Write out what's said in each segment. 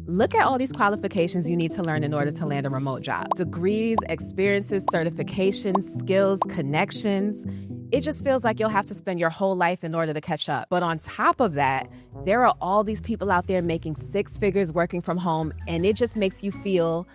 Look at all these qualifications you need to learn in order to land a remote job. Degrees, experiences, certifications, skills, connections. It just feels like you'll have to spend your whole life in order to catch up. But on top of that, there are all these people out there making six figures working from home, and it just makes you feel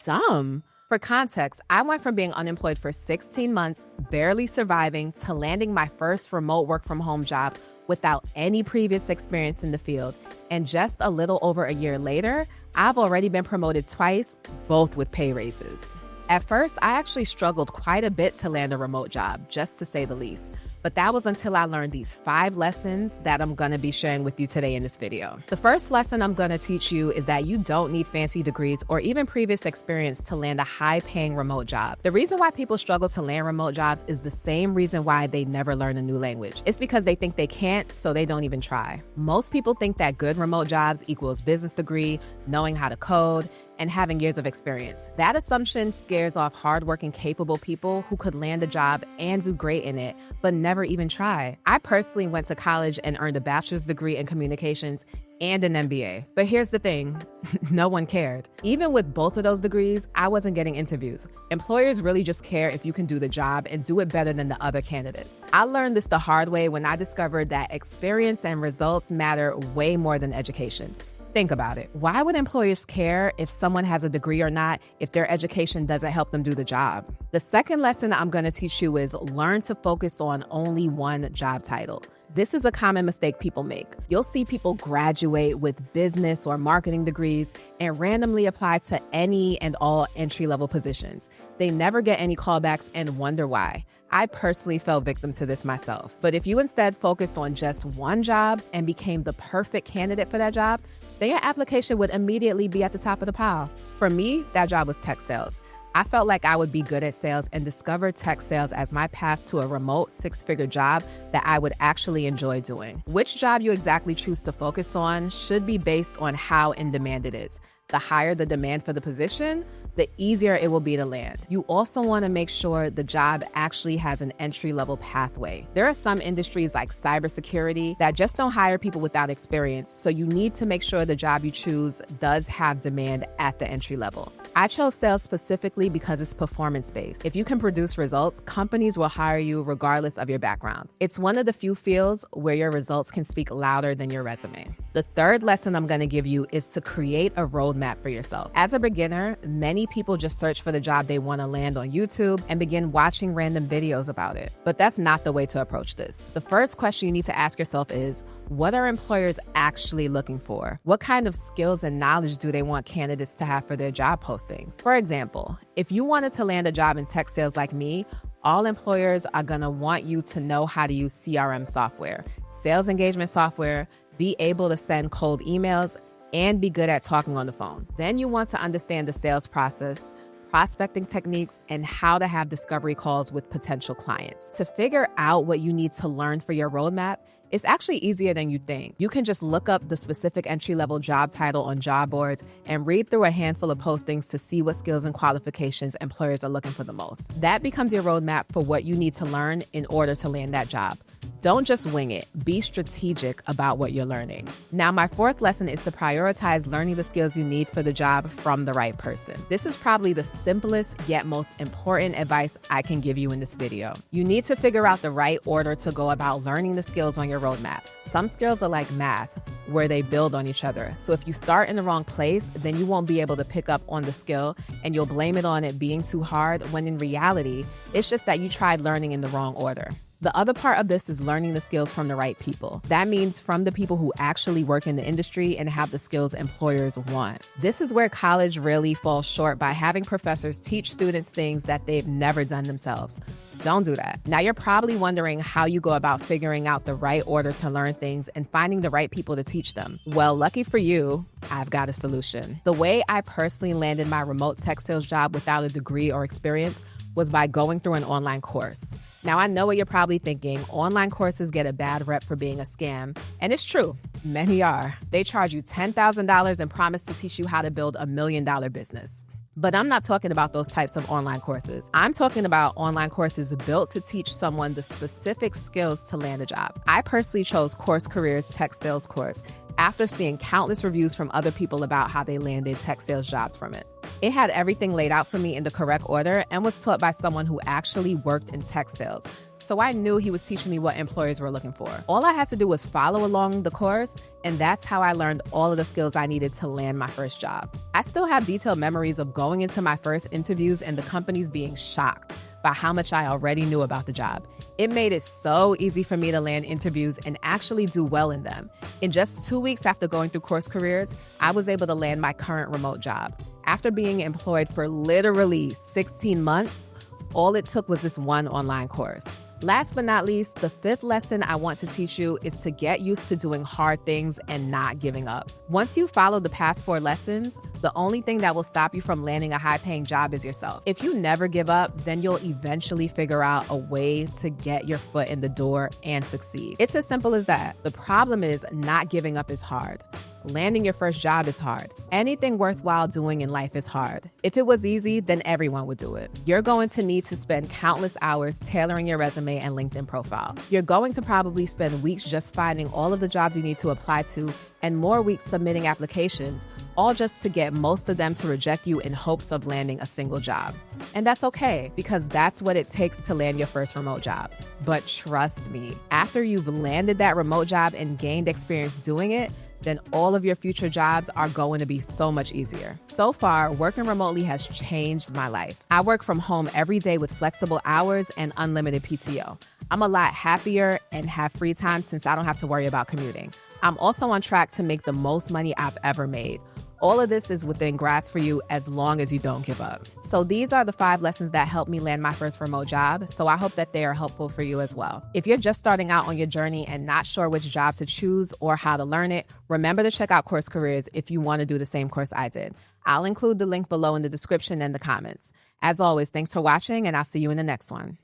dumb. For context, I went from being unemployed for 16 months, barely surviving, to landing my first remote work from home job without any previous experience in the field. And just a little over a year later, I've already been promoted twice, both with pay raises. At first, I actually struggled quite a bit to land a remote job, just to say the least. But that was until I learned these 5 lessons that I'm gonna be sharing with you today in this video. The first lesson I'm gonna teach you is that you don't need fancy degrees or even previous experience to land a high-paying remote job. The reason why people struggle to land remote jobs is the same reason why they never learn a new language. It's because they think they can't, so they don't even try. Most people think that good remote jobs equals business degree, knowing how to code, and having years of experience. That assumption scares off hardworking, capable people who could land a job and do great in it, but never even try. I personally went to college and earned a bachelor's degree in communications and an MBA. But here's the thing, no one cared. Even with both of those degrees, I wasn't getting interviews. Employers really just care if you can do the job and do it better than the other candidates. I learned this the hard way when I discovered that experience and results matter way more than education. Think about it. Why would employers care if someone has a degree or not if their education doesn't help them do the job? The second lesson I'm going to teach you is learn to focus on only one job title. This is a common mistake people make. You'll see people graduate with business or marketing degrees and randomly apply to any and all entry-level positions. They never get any callbacks and wonder why. I personally fell victim to this myself. But if you instead focused on just one job and became the perfect candidate for that job, then your application would immediately be at the top of the pile. For me, that job was tech sales. I felt like I would be good at sales and discovered tech sales as my path to a remote 6-figure job that I would actually enjoy doing. Which job you exactly choose to focus on should be based on how in demand it is. The higher the demand for the position, the easier it will be to land. You also want to make sure the job actually has an entry-level pathway. There are some industries like cybersecurity that just don't hire people without experience, so you need to make sure the job you choose does have demand at the entry level. I chose sales specifically because it's performance-based. If you can produce results, companies will hire you regardless of your background. It's one of the few fields where your results can speak louder than your resume. The third lesson I'm going to give you is to create a roadmap for yourself. As a beginner, many people just search for the job they want to land on YouTube and begin watching random videos about it. But that's not the way to approach this. The first question you need to ask yourself is, what are employers actually looking for? What kind of skills and knowledge do they want candidates to have for their job postings? For example, if you wanted to land a job in tech sales like me, all employers are going to want you to know how to use CRM software, sales engagement software, be able to send cold emails, and be good at talking on the phone. Then you want to understand the sales process, prospecting techniques, and how to have discovery calls with potential clients. To figure out what you need to learn for your roadmap, it's actually easier than you think. You can just look up the specific entry-level job title on job boards and read through a handful of postings to see what skills and qualifications employers are looking for the most. That becomes your roadmap for what you need to learn in order to land that job. Don't just wing it. Be strategic about what you're learning. Now, my fourth lesson is to prioritize learning the skills you need for the job from the right person. This is probably the simplest yet most important advice I can give you in this video. You need to figure out the right order to go about learning the skills on your roadmap. Some skills are like math, where they build on each other. So if you start in the wrong place, then you won't be able to pick up on the skill and you'll blame it on it being too hard, when in reality, it's just that you tried learning in the wrong order. The other part of this is learning the skills from the right people. That means from the people who actually work in the industry and have the skills employers want. This is where college really falls short by having professors teach students things that they've never done themselves. Don't do that. Now you're probably wondering how you go about figuring out the right order to learn things and finding the right people to teach them. Well, lucky for you, I've got a solution. The way I personally landed my remote tech sales job without a degree or experience was by going through an online course. Now, I know what you're probably thinking. Online courses get a bad rep for being a scam, and it's true. Many are. They charge you $10,000 and promise to teach you how to build $1 million business. But I'm not talking about those types of online courses. I'm talking about online courses built to teach someone the specific skills to land a job. I personally chose Course Careers Tech Sales course, after seeing countless reviews from other people about how they landed tech sales jobs from it. It had everything laid out for me in the correct order and was taught by someone who actually worked in tech sales. So I knew he was teaching me what employers were looking for. All I had to do was follow along the course, and that's how I learned all of the skills I needed to land my first job. I still have detailed memories of going into my first interviews and the companies being shocked by how much I already knew about the job. It made it so easy for me to land interviews and actually do well in them. In just 2 weeks after going through Course Careers, I was able to land my current remote job. After being employed for literally 16 months, all it took was this one online course. Last but not least, the fifth lesson I want to teach you is to get used to doing hard things and not giving up. Once you follow the past 4 lessons, the only thing that will stop you from landing a high-paying job is yourself. If you never give up, then you'll eventually figure out a way to get your foot in the door and succeed. It's as simple as that. The problem is not giving up is hard. Landing your first job is hard. Anything worthwhile doing in life is hard. If it was easy, then everyone would do it. You're going to need to spend countless hours tailoring your resume and LinkedIn profile. You're going to probably spend weeks just finding all of the jobs you need to apply to and more weeks submitting applications, all just to get most of them to reject you in hopes of landing a single job. And that's okay, because that's what it takes to land your first remote job. But trust me, after you've landed that remote job and gained experience doing it, then all of your future jobs are going to be so much easier. So far, working remotely has changed my life. I work from home every day with flexible hours and unlimited PTO. I'm a lot happier and have free time since I don't have to worry about commuting. I'm also on track to make the most money I've ever made. All of this is within grasp for you as long as you don't give up. So these are the 5 lessons that helped me land my first remote job, so I hope that they are helpful for you as well. If you're just starting out on your journey and not sure which job to choose or how to learn it, remember to check out Course Careers if you want to do the same course I did. I'll include the link below in the description and the comments. As always, thanks for watching, and I'll see you in the next one.